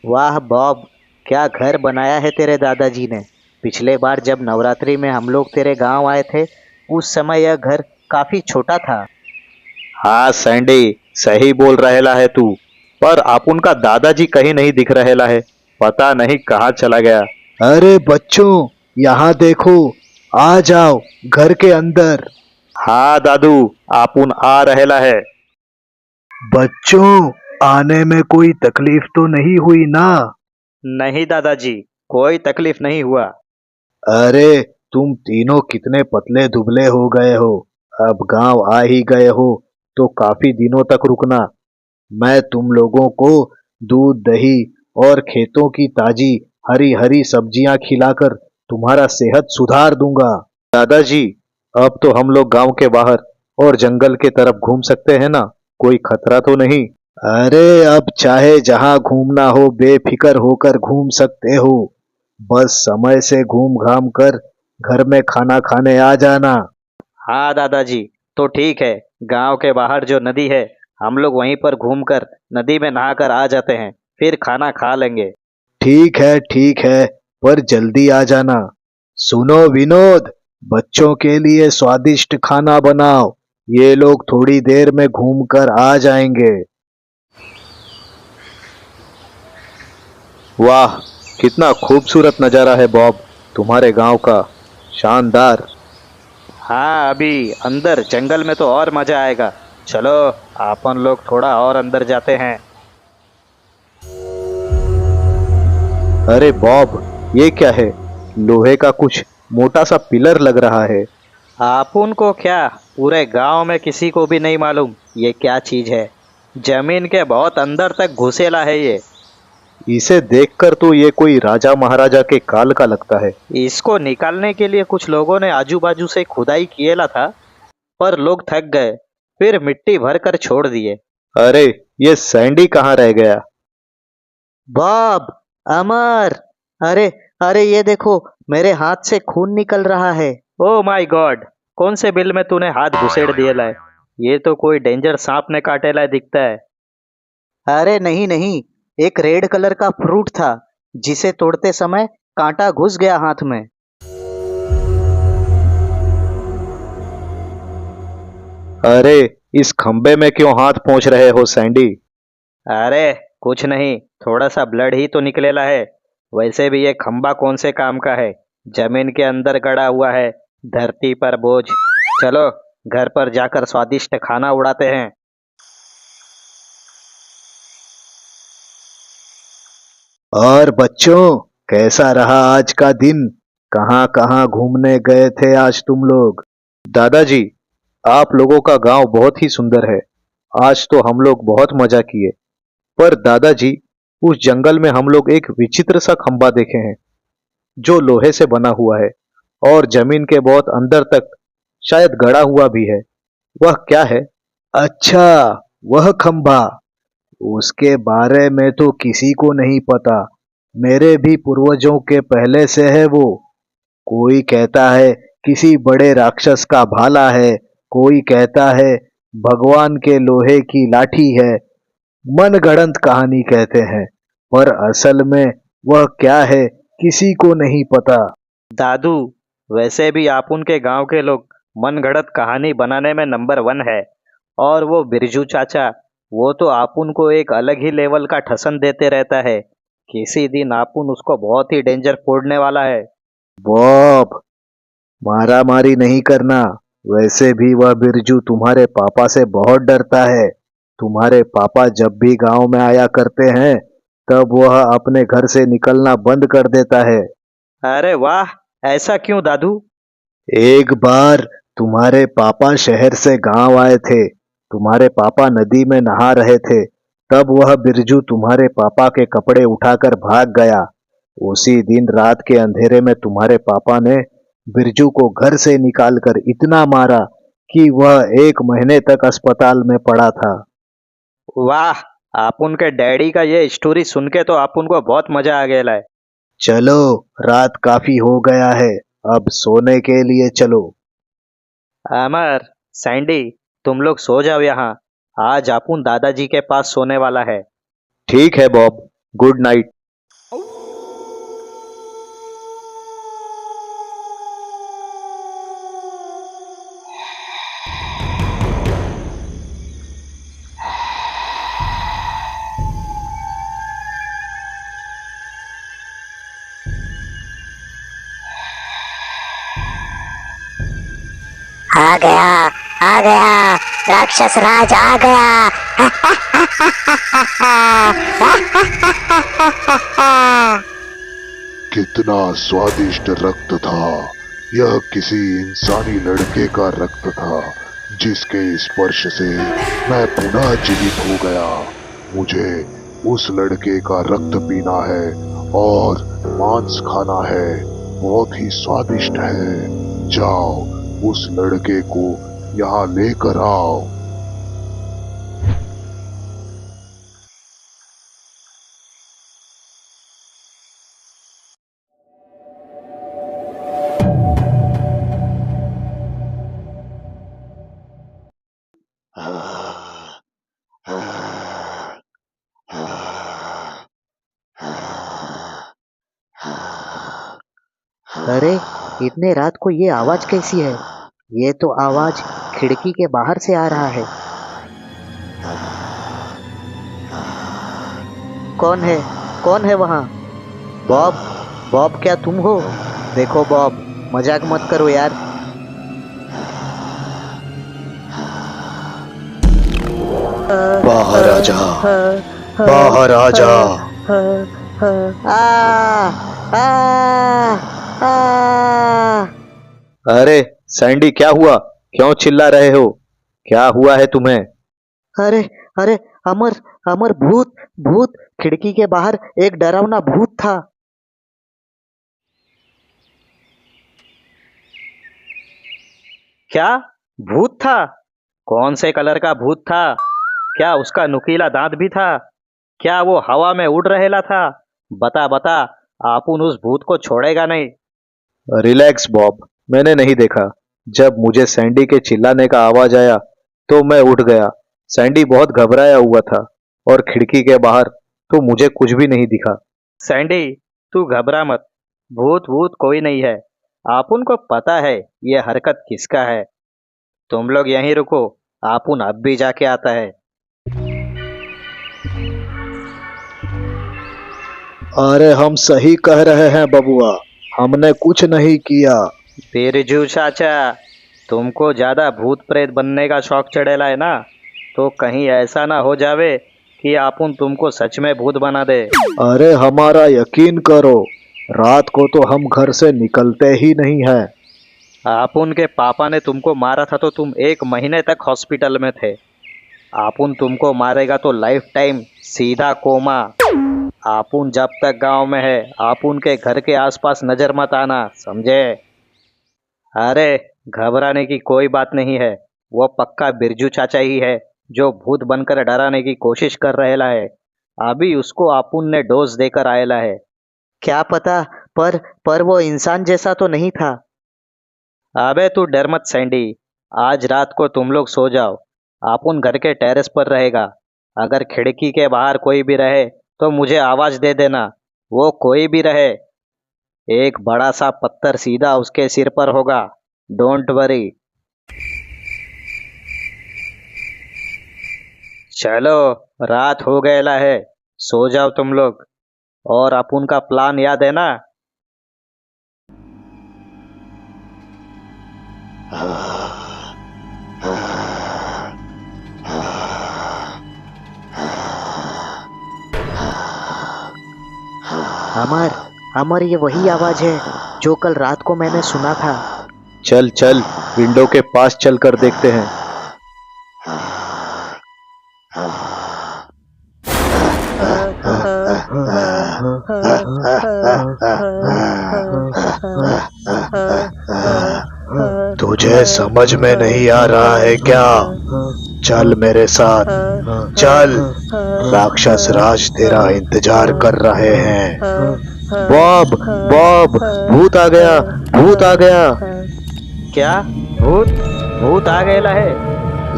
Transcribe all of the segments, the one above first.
वाह बॉब, क्या घर बनाया है तेरे दादाजी ने। पिछले बार जब नवरात्रि में हम लोग तेरे गांव आए थे, उस समय यह घर काफी छोटा था। हाँ सैंडी, सही बोल रहेला है तू। पर अपुन का दादाजी कहीं नहीं दिख रहेला है। पता नहीं कहाँ चला गया। अरे बच्चों, यहाँ देखो, आ जाओ घर के अंदर। हाँ दादू, अपुन आ रहेला है। बच्चों, आने में कोई तकलीफ तो नहीं हुई ना? नहीं दादाजी, कोई तकलीफ नहीं हुआ। अरे, तुम तीनों कितने पतले दुबले हो गए हो। अब गांव आ ही गए हो तो काफी दिनों तक रुकना। मैं तुम लोगों को दूध दही और खेतों की ताजी हरी हरी सब्जियां खिलाकर तुम्हारा सेहत सुधार दूंगा। दादाजी, अब तो हम लोग गांव के बाहर और जंगल के तरफ घूम सकते हैं ना? कोई खतरा तो नहीं? अरे, अब चाहे जहां घूमना हो बेफिक्र होकर घूम सकते हो। बस समय से घूम घाम कर घर में खाना खाने आ जाना। हाँ दादाजी, तो ठीक है। गांव के बाहर जो नदी है, हम लोग वहीं पर घूमकर नदी में नहाकर आ जाते हैं, फिर खाना खा लेंगे। ठीक है, पर जल्दी आ जाना। सुनो विनोद, बच्चों के लिए स्वादिष्ट खाना बनाओ। ये लोग थोड़ी देर में घूम कर आ जाएंगे। वाह, कितना खूबसूरत नज़ारा है बॉब, तुम्हारे गांव का। शानदार। हाँ, अभी अंदर जंगल में तो और मजा आएगा। चलो, अपन लोग थोड़ा और अंदर जाते हैं। अरे बॉब, ये क्या है? लोहे का कुछ मोटा सा पिलर लग रहा है। अपन को क्या, पूरे गांव में किसी को भी नहीं मालूम ये क्या चीज है। जमीन के बहुत अंदर तक घुसेला है ये। इसे देखकर तो ये कोई राजा महाराजा के काल का लगता है। इसको निकालने के लिए कुछ लोगों ने आजू बाजू से खुदाई किएला था, पर लोग थक गए, फिर मिट्टी भर कर छोड़ दिए। अरे, ये सैंडी कहाँ रह गया? बॉब, अमर, अरे अरे ये देखो, मेरे हाथ से खून निकल रहा है। ओ माय गॉड, कौन से बिल में तूने हाथ घुसेड़ दिए लाए? ये तो कोई डेंजर सांप ने काटेला दिखता है। अरे नहीं नहीं, एक रेड कलर का फ्रूट था, जिसे तोड़ते समय कांटा घुस गया हाथ में। अरे, इस खंबे में क्यों हाथ पहुंच रहे हो सैंडी? अरे कुछ नहीं, थोड़ा सा ब्लड ही तो निकलेला है। वैसे भी ये खंबा कौन से काम का है? जमीन के अंदर गड़ा हुआ है, धरती पर बोझ। चलो, घर पर जाकर स्वादिष्ट खाना उड़ाते हैं। और बच्चों, कैसा रहा आज का दिन? कहाँ कहाँ घूमने गए थे आज तुम लोग? दादाजी, आप लोगों का गांव बहुत ही सुंदर है। आज तो हम लोग बहुत मजा किए। पर दादाजी, उस जंगल में हम लोग एक विचित्र सा खंबा देखे हैं, जो लोहे से बना हुआ है और जमीन के बहुत अंदर तक शायद गड़ा हुआ भी है। वह क्या है? अच्छा, वह खंबा, उसके बारे में तो किसी को नहीं पता। मेरे भी पूर्वजों के पहले से है वो। कोई कहता है किसी बड़े राक्षस का भाला है, कोई कहता है भगवान के लोहे की लाठी है। मनगढ़ंत कहानी कहते हैं, पर असल में वह क्या है किसी को नहीं पता। दादू, वैसे भी आप उनके गांव के लोग मनगढ़ंत कहानी बनाने में नंबर वन है। और वो बिरजू चाचा, वो तो आपुन को एक अलग ही लेवल का ठसन देते रहता है। किसी दिन आपुन उसको बहुत ही डेंजर फोड़ने वाला है। बॉब, मारा मारी नहीं करना। वैसे भी वह बिरजू तुम्हारे पापा से बहुत डरता है। तुम्हारे पापा जब भी गांव में आया करते हैं, तब वह अपने घर से निकलना बंद कर देता है। अरे वाह, ऐसा क्यों दादू? एक बार तुम्हारे पापा शहर से गांव आए थे। तुम्हारे पापा नदी में नहा रहे थे। तब वह बिरजू तुम्हारे पापा के कपड़े उठाकर भाग गया। उसी दिन रात के अंधेरे में तुम्हारे पापा ने बिरजू को घर से निकालकर इतना मारा कि वह 1 महीने तक अस्पताल में पड़ा था। वाह, आपुन के डैडी का ये स्टोरी सुन के तो आपुन को बहुत मजा आ गया है। चलो, रात काफी हो गया है, अब सोने के लिए चलो। अमर, सैंडी, तुम लोग सो जाओ यहाँ। आज आपुन दादाजी के पास सोने वाला है। ठीक है बॉब, गुड नाइट। आ गया, आ गया, राक्षस राज आ गया। कितना स्वादिष्ट रक्त था। यह किसी इंसानी लड़के का रक्त था जिसके स्पर्श से मैं पुनः जीवित हो गया। मुझे उस लड़के का रक्त पीना है और मांस खाना है। बहुत ही स्वादिष्ट है। जाओ उस लड़के को यहाँ लेकर आओ। अरे, इतने रात को ये आवाज कैसी है? ये तो आवाज खिड़की के बाहर से आ रहा है। कौन है? कौन है वहाँ? बॉब, बॉब क्या तुम हो? देखो बॉब, मजाक मत करो यार। बाहर आ जा, बाहर आ जा। अरे सैंडी, क्या हुआ? क्यों चिल्ला रहे हो? क्या हुआ है तुम्हें? अरे अरे, अमर अमर, भूत भूत! खिड़की के बाहर एक डरावना भूत था। क्या भूत था? कौन से कलर का भूत था? क्या उसका नुकीला दांत भी था? क्या वो हवा में उड़ रहेला था? बता बता, आपुन उस भूत को छोड़ेगा नहीं। रिलैक्स बॉब, मैंने नहीं देखा। जब मुझे सैंडी के चिल्लाने का आवाज आया तो मैं उठ गया। सैंडी बहुत घबराया हुआ था और खिड़की के बाहर तो मुझे कुछ भी नहीं दिखा। सैंडी, तू घबरा मत। भूत भूत कोई नहीं है। आपुन को पता है ये हरकत किसका है। तुम लोग यहीं रुको, आपुन अब भी जाके आता है। अरे हम सही कह रहे हैं बबुआ, हमने कुछ नहीं किया। बिरजू चाचा, तुमको ज्यादा भूत प्रेत बनने का शौक चढ़ेला है ना? तो कहीं ऐसा ना हो जावे कि आपुन तुमको सच में भूत बना दे। अरे हमारा यकीन करो, रात को तो हम घर से निकलते ही नहीं है। आपुन के पापा ने तुमको मारा था तो तुम 1 महीने तक हॉस्पिटल में थे। आपुन तुमको मारेगा तो लाइफ टाइम सीधा कोमा। आपुन जब तक गांव में है, आपुन के घर के आसपास नजर मत आना, समझे? अरे, घबराने की कोई बात नहीं है। वो पक्का बिरजू चाचा ही है जो भूत बनकर डराने की कोशिश कर रहेला है। अभी उसको आपुन ने डोज देकर आएला है। क्या पता, पर वो इंसान जैसा तो नहीं था। अबे तू डर मत सैंडी। आज रात को तुम लोग सो जाओ। आपुन घर के टेरेस पर रहेगा। अगर खिड़की के बाहर कोई भी रहे तो मुझे आवाज दे देना। वो कोई भी रहे, एक बड़ा सा पत्थर सीधा उसके सिर पर होगा। Don't worry. चलो, रात हो गएला है, सो जाओ तुम लोग। और अपुन का प्लान याद है ना? अमर, अमर, ये वही आवाज है जो कल रात को मैंने सुना था। चल चल, विंडो के पास चलकर देखते हैं। तुझे समझ में नहीं आ रहा है क्या? चल मेरे साथ, चल। राक्षस राज तेरा इंतजार कर रहे हैं। बॉब, बॉब, भूत आ गया, भूत आ गया। क्या भूत? भूत आ गया है?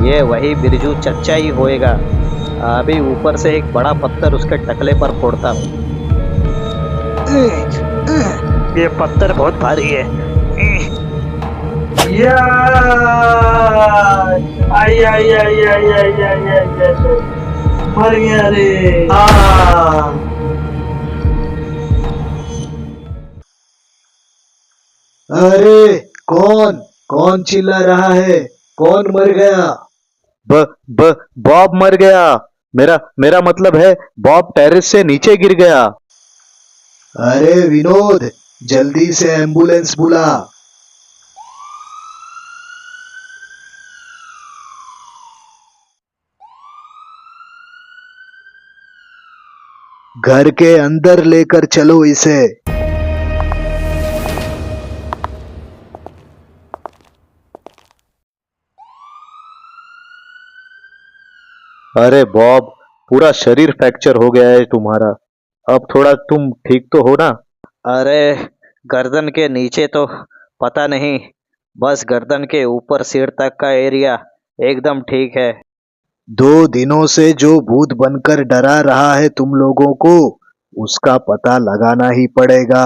ये वही बिरजू चच्चा ही होएगा। अभी ऊपर से एक बड़ा पत्थर उसके टकले पर फोड़ता हूँ। ये पत्थर बहुत भारी है। आई आई आई आई आई आई आई मर गया रे। अरे कौन कौन चिल्ला रहा है? कौन मर गया? ब ब बॉब मर गया। मेरा मेरा मतलब है बॉब टेरेस से नीचे गिर गया। अरे विनोद, जल्दी से एम्बुलेंस बुला। घर के अंदर लेकर चलो इसे। अरे बॉब, पूरा शरीर फ्रैक्चर हो गया है तुम्हारा। अब थोड़ा तुम ठीक तो हो ना? अरे गर्दन के नीचे तो पता नहीं, बस गर्दन के ऊपर सिर तक का एरिया एकदम ठीक है। 2 दिनों से जो भूत बनकर डरा रहा है तुम लोगों को, उसका पता लगाना ही पड़ेगा।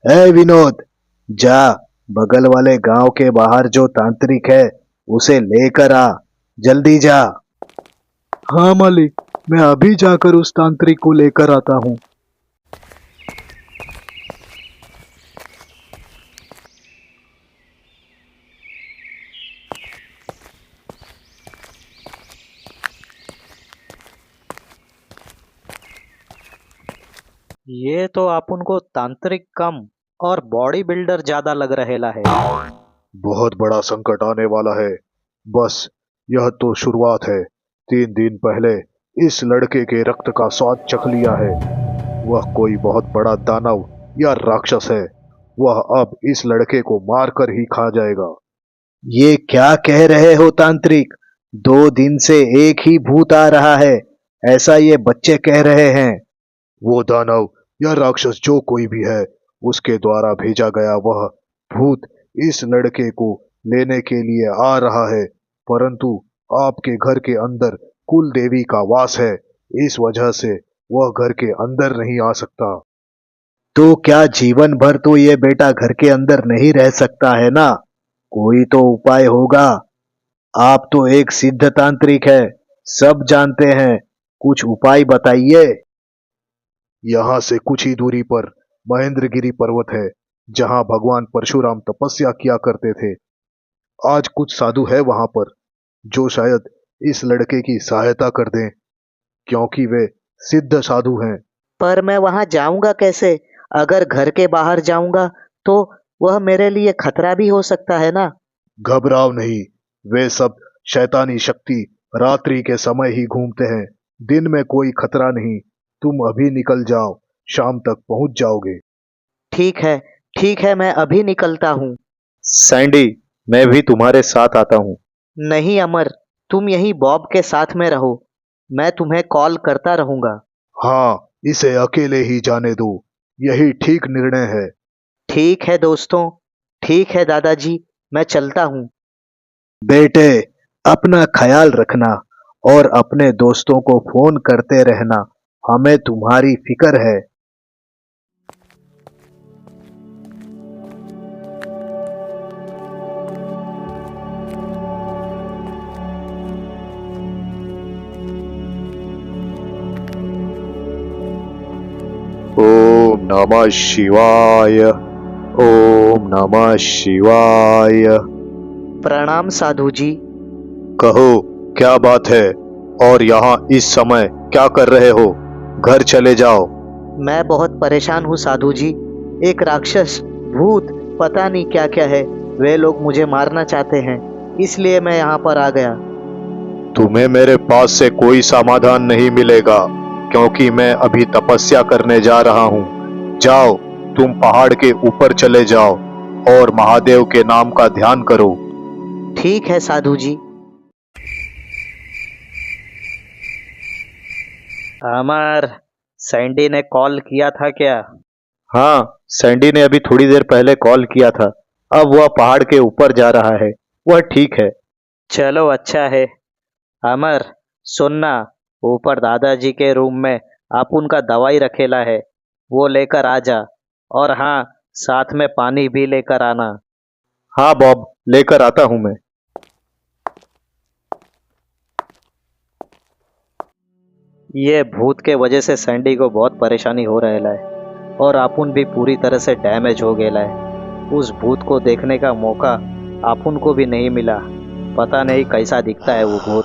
है विनोद, जा बगल वाले गांव के बाहर जो तांत्रिक है उसे लेकर आ। जल्दी जा। हाँ मालिक, मैं अभी जाकर उस तांत्रिक को लेकर आता हूँ। ये तो अपन को तांत्रिक कम और बॉडी बिल्डर ज्यादा लग रहेला है। बहुत बड़ा संकट आने वाला है। बस यह तो शुरुआत है। 3 दिन पहले इस लड़के के रक्त का स्वाद चख लिया है। वह कोई बहुत बड़ा दानव या राक्षस है। वह अब इस लड़के को मारकर ही खा जाएगा। ये क्या कह रहे हो तांत्रिक? 2 दिन से एक ही भूत आ रहा है, ऐसा ये बच्चे कह रहे हैं। वो दानव या राक्षस जो कोई भी है, उसके द्वारा भेजा गया वह भूत इस लड़के को लेने के लिए आ रहा है। परंतु आपके घर के अंदर कुल देवी का वास है, इस वजह से वह घर के अंदर नहीं आ सकता। तो क्या जीवन भर तो ये बेटा घर के अंदर नहीं रह सकता है ना? कोई तो उपाय होगा। आप तो एक सिद्ध तांत्रिक है, सब जानते हैं, कुछ उपाय बताइए। यहाँ से कुछ ही दूरी पर महेंद्रगिरी पर्वत है, जहाँ भगवान परशुराम तपस्या किया करते थे। आज कुछ साधु है वहां पर, जो शायद इस लड़के की सहायता कर दें, क्योंकि वे सिद्ध साधु हैं। पर मैं वहां जाऊंगा कैसे? अगर घर के बाहर जाऊंगा तो वह मेरे लिए खतरा भी हो सकता है ना। घबराओ नहीं, वे सब शैतानी शक्ति रात्रि के समय ही घूमते हैं। दिन में कोई खतरा नहीं। तुम अभी निकल जाओ, शाम तक पहुंच जाओगे। ठीक है, मैं अभी निकलता हूँ। सैंडी, मैं भी तुम्हारे साथ आता हूँ। नहीं अमर, तुम यहीं बॉब के साथ में रहो, मैं तुम्हें कॉल करता रहूंगा। हाँ, इसे अकेले ही जाने दो, यही ठीक निर्णय है। ठीक है दोस्तों, ठीक है दादाजी, मैं चलता हूँ। बेटे, अपना ख्याल रखना और अपने दोस्तों को फोन करते रहना, हमें तुम्हारी फिक्र है। ओम नमः शिवाय। ओम नमः शिवाय। प्रणाम साधु जी। कहो, क्या बात है? और यहाँ इस समय क्या कर रहे हो? घर चले जाओ। मैं बहुत परेशान हूँ साधु जी। एक राक्षस, भूत, पता नहीं क्या क्या है, वे लोग मुझे मारना चाहते हैं, इसलिए मैं यहाँ पर आ गया। तुम्हें मेरे पास से कोई समाधान नहीं मिलेगा, क्योंकि मैं अभी तपस्या करने जा रहा हूँ। जाओ, तुम पहाड़ के ऊपर चले जाओ और महादेव के नाम का ध्यान करो। ठीक है साधु जी। अमर, सैंडी ने कॉल किया था क्या? हाँ, सैंडी ने अभी थोड़ी देर पहले कॉल किया था। अब वह पहाड़ के ऊपर जा रहा है। वह ठीक है। चलो अच्छा है। अमर सुनना, ऊपर दादाजी के रूम में अपुन का दवाई रखेला है, वो लेकर आ जा। और हाँ, साथ में पानी भी लेकर आना। हाँ बॉब, लेकर आता हूँ मैं। ये भूत के वजह से सैंडी को बहुत परेशानी हो रहेला है और अपुन भी पूरी तरह से डैमेज हो गया है। उस भूत को देखने का मौका अपुन को भी नहीं मिला। पता नहीं कैसा दिखता है वो भूत।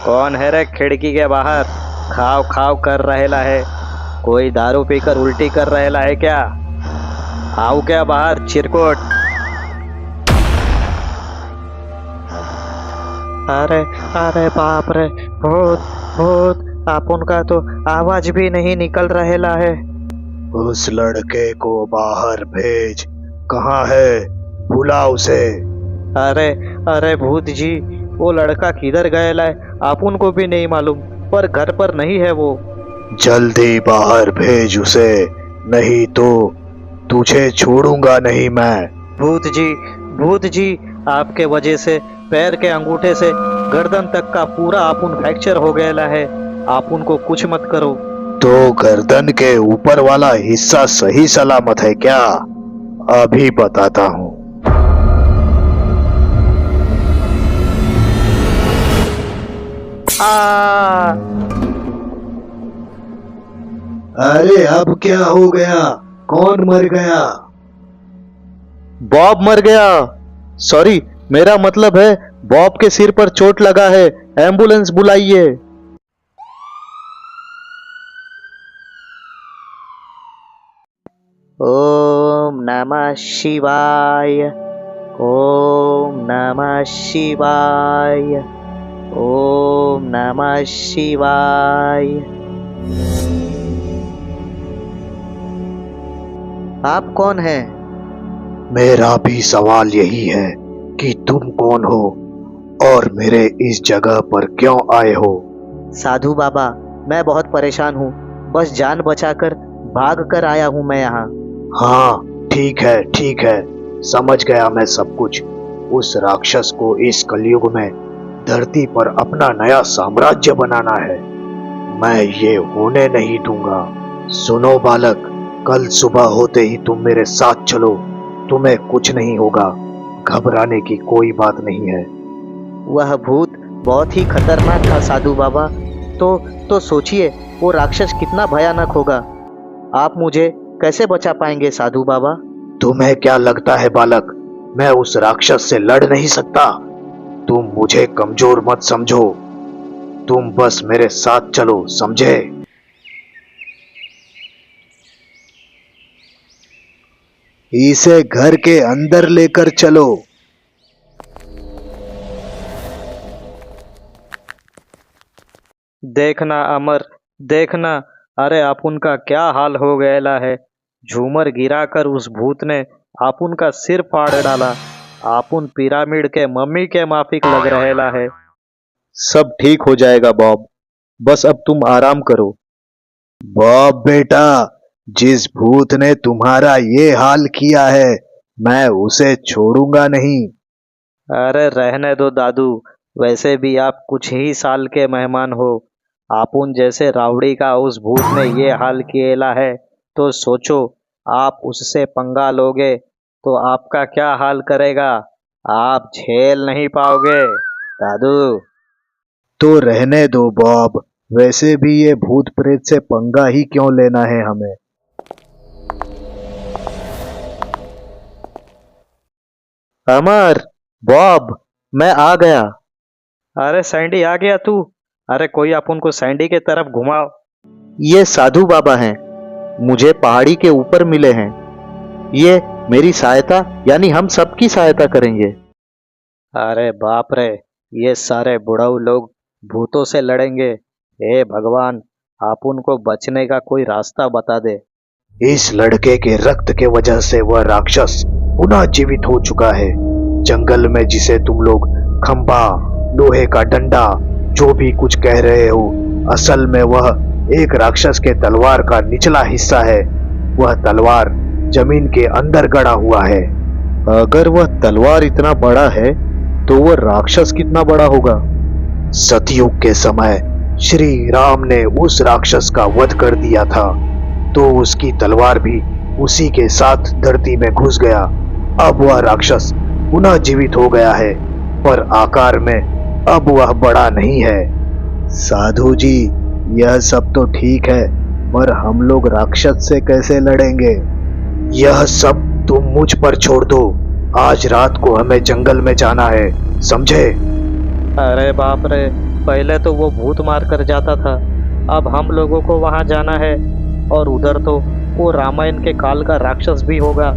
कौन है रे खिड़की के बाहर खाव खाव कर रहेला है? कोई दारू पीकर उल्टी कर रहेला है क्या? आओ क्या बाहर चिरकुट। अरे अरे बाप रे, भूत भूत। अपुन का तो आवाज भी नहीं निकल रहेला है। उस लड़के को बाहर भेज। कहाँ है? बुला उसे। अरे अरे भूत जी, वो लड़का किधर गया है अपुन को भी नहीं मालूम, पर घर पर नहीं है वो। जल्दी बाहर भेज उसे, नहीं तो तुझे छोड़ूंगा नहीं मैं। भूत जी, आपके वजह से पैर के अंगूठे से गर्दन तक का पूरा अपुन फ्रैक्चर हो गया है। आप उनको कुछ मत करो। तो गर्दन के ऊपर वाला हिस्सा सही सलामत है क्या? अभी बताता हूँ। अरे अब क्या हो गया? कौन मर गया? बॉब मर गया। सॉरी, मेरा मतलब है बॉब के सिर पर चोट लगा है। एम्बुलेंस बुलाइए। ओम नमः शिवाय, ओम नमः शिवाय, ओम नमः शिवाय। आप कौन हैं? मेरा भी सवाल यही है कि तुम कौन हो और मेरे इस जगह पर क्यों आए हो? साधु बाबा, मैं बहुत परेशान हूँ। बस जान बचाकर भाग कर आया हूँ मैं यहाँ। हाँ, ठीक है, समझ गया मैं सब कुछ। उस राक्षस को इस कलयुग में धरती पर अपना नया साम्राज्य बनाना है। मैं ये होने नहीं दूंगा। सुनो बालक, कल सुबह होते ही तुम मेरे साथ चलो। तुम्हें कुछ नहीं होगा, घबराने की कोई बात नहीं है। वह भूत बहुत ही खतरनाक था साधु बाबा। तो सोचिए वो राक्षस कितना भयानक होगा। आप मुझे कैसे बचा पाएंगे साधु बाबा? तुम्हें क्या लगता है बालक, मैं उस राक्षस से लड़ नहीं सकता? तुम मुझे कमजोर मत समझो। तुम बस मेरे साथ चलो, समझे? इसे घर के अंदर लेकर चलो। देखना अमर, देखना। अरे अपुन का क्या हाल हो गया है। झूमर गिराकर उस भूत ने अपुन का सिर फाड़ डाला। अपुन पिरामिड के मम्मी के माफिक लग रहेला है। सब ठीक हो जाएगा बॉब, बस अब तुम आराम करो। बॉब बेटा, जिस भूत ने तुम्हारा ये हाल किया है, मैं उसे छोड़ूंगा नहीं। अरे रहने दो दादू, वैसे भी आप कुछ ही साल के मेहमान हो। आपुन जैसे रावड़ी का उस भूत ने ये हाल किएला है, तो सोचो आप उससे पंगा लोगे तो आपका क्या हाल करेगा। आप झेल नहीं पाओगे दादू। तो रहने दो बॉब, वैसे भी ये भूत प्रेत से पंगा ही क्यों लेना है हमें। अमर, बॉब, मैं आ गया। अरे सैंडी आ गया तू? अरे कोई अपुन को सैंडी के तरफ घुमाओ। ये साधु बाबा हैं, मुझे पहाड़ी के ऊपर मिले हैं। ये मेरी सहायता यानी हम सबकी सहायता करेंगे। अरे बाप रे, ये सारे बुढ़ऊ लोग भूतों से लड़ेंगे। हे भगवान, आप उनको बचने का कोई रास्ता बता दे। इस लड़के के रक्त के वजह से वह राक्षस पुनः जीवित हो चुका है। जंगल में जिसे तुम लोग खंबा, लोहे का डंडा, जो भी कुछ कह रहे हो, असल में वह एक राक्षस के तलवार का निचला हिस्सा है। वह तलवार जमीन के अंदर गड़ा हुआ है। अगर वह तलवार इतना बड़ा है तो वह राक्षस कितना बड़ा होगा? सतयुग के समय श्री राम ने उस राक्षस का वध कर दिया था, तो उसकी तलवार भी उसी के साथ धरती में घुस गया। अब वह राक्षस पुनः जीवित हो गया है, पर आकार में अब वह बड़ा नहीं है। साधु जी, यह सब तो ठीक है, पर हम लोग राक्षस से कैसे लड़ेंगे? यह सब तुम मुझ पर छोड़ दो। आज रात को हमें जंगल में जाना है, समझे? अरे बाप रे, पहले तो वो भूत मार कर जाता था, अब हम लोगों को वहां जाना है, और उधर तो वो रामायण के काल का राक्षस भी होगा।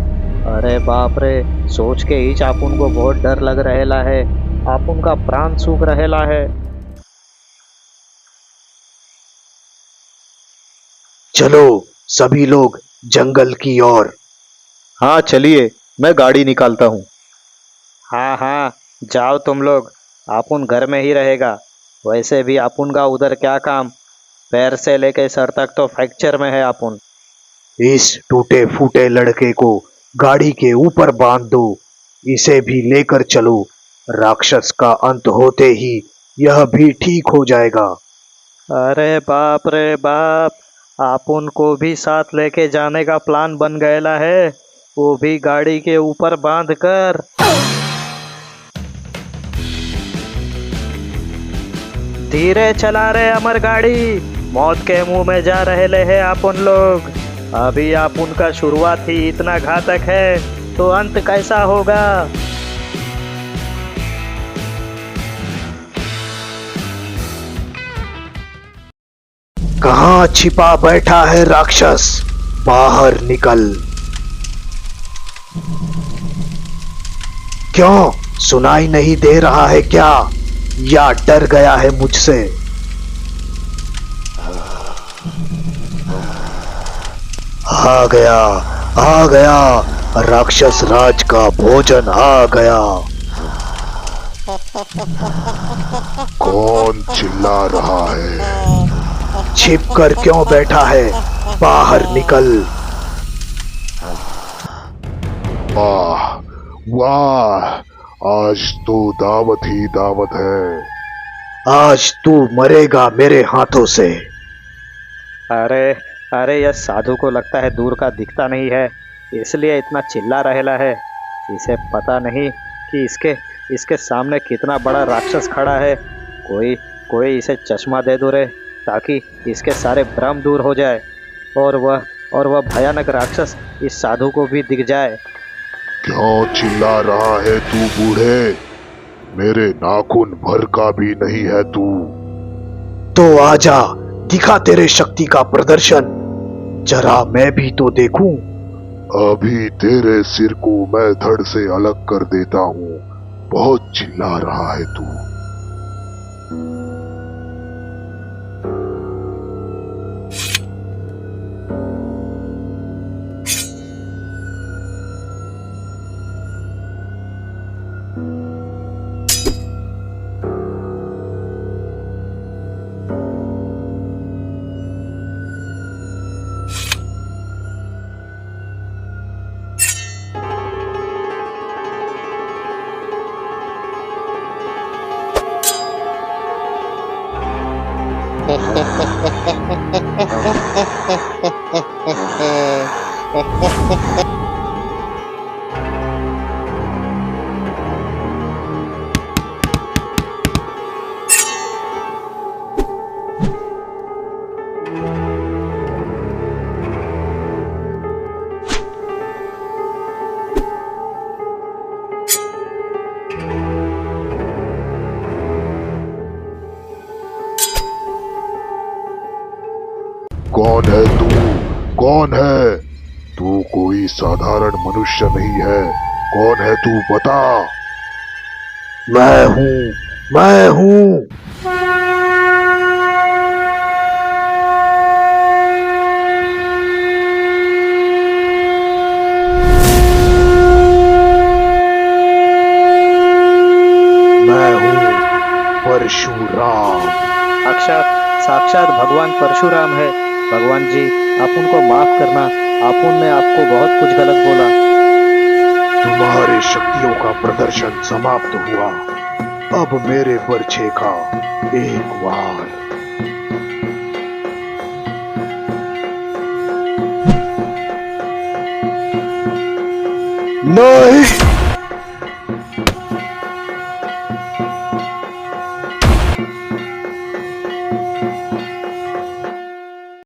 अरे बाप रे, सोच के ही आपुन को बहुत डर लग रहेला है, आपुन का प्राण सूख रहेला है। चलो सभी लोग जंगल की ओर। हाँ चलिए, मैं गाड़ी निकालता हूँ। हाँ हाँ, जाओ तुम लोग, आपुन घर में ही रहेगा। वैसे भी आपुन का उधर क्या काम, पैर से लेके सर तक तो फ्रैक्चर में है आपुन। इस टूटे फूटे लड़के को गाड़ी के ऊपर बांध दो, इसे भी लेकर चलो। राक्षस का अंत होते ही यह भी ठीक हो जाएगा। अरे बाप रे बाप, आपुन को भी साथ लेके जाने का प्लान बन गया है, वो भी गाड़ी के ऊपर बांध कर। धीरे चला रे अमर गाड़ी, मौत के मुंह में जा रहे हैं आपुन लोग। अभी आपुन का शुरुआत ही इतना घातक है तो अंत कैसा होगा। कहाँ छिपा बैठा है राक्षस, बाहर निकल। क्यों, सुनाई नहीं दे रहा है क्या, या डर गया है मुझसे? आ गया, आ गया, राक्षस राज का भोजन आ गया। कौन चिल्ला रहा है? छिप कर क्यों बैठा है, बाहर निकल। वाह वाह, आज तो दावत ही दावत है। आज तू मरेगा मेरे हाथों से। अरे अरे, यह साधु को लगता है दूर का दिखता नहीं है, इसलिए इतना चिल्ला रहेला है। इसे पता नहीं कि इसके सामने कितना बड़ा राक्षस खड़ा है। कोई कोई इसे चश्मा दे दो रे, ताकि इसके सारे भ्रम दूर हो जाए, और वह भयानक राक्षस इस साधु को भी दिख जाए। क्यों चिल्ला रहा है तू बूढ़े? मेरे नाखून भर का भी नहीं है तू। तो आजा, दिखा तेरे शक्ति का प्रदर्शन, जरा मैं भी तो देखूं। अभी तेरे सिर को मैं धड़ से अलग कर देता हूँ। बहुत चिल्ला रहा है तू। कौन है तू? कौन है तू? कोई साधारण मनुष्य नहीं है। कौन है तू, बता। मैं हूं, मैं हूं। मैं हूं परशुराम। साक्षात भगवान परशुराम है। भगवान जी, आप उनको माफ करना, आप ने आपको बहुत कुछ गलत बोला। तुम्हारी शक्तियों का प्रदर्शन समाप्त हुआ। अब मेरे बर्छे का एक वार। नहीं।